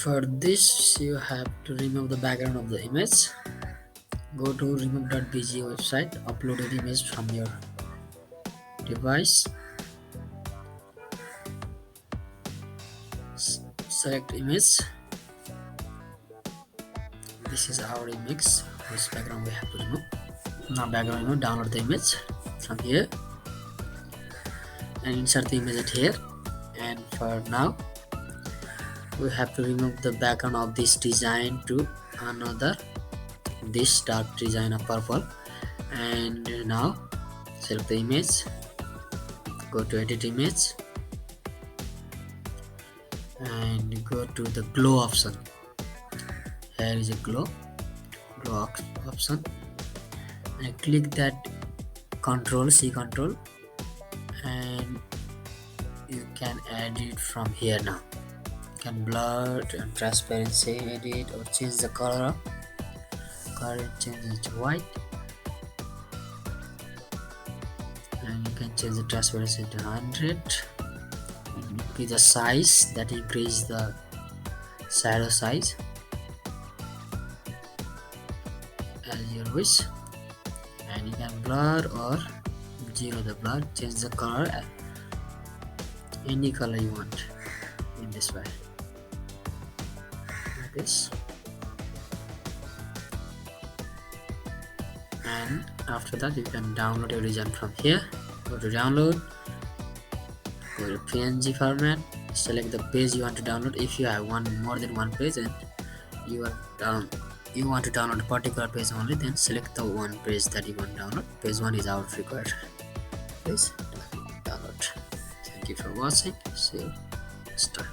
For this, you have to remove the background of the image. Go to remove.bg website, upload an image from your device, select image. This is our image whose background we have to remove. Now background remove, download the image from here and insert the image here. And for now, we have to remove the background of this design to another, this dark design of purple. And now select the image, go to edit image and go to the glow option. Here is a glow option, and click that C control, and you can add it from here. Now you can blur and transparency edit or change the color change it to white, and you can change the transparency to 100. Increase the size, that increase the shadow size as your wish, and you can blur or zero the blur, change the color any color you want in this way, like this. And after that, you can download your design from here. Go to download, go to PNG format, select the page you want to download. If you have more than one page and you want to download a particular page only, then select the one page that you want to download. Page 1 is out required. Please download. Thank you for watching. See you next time.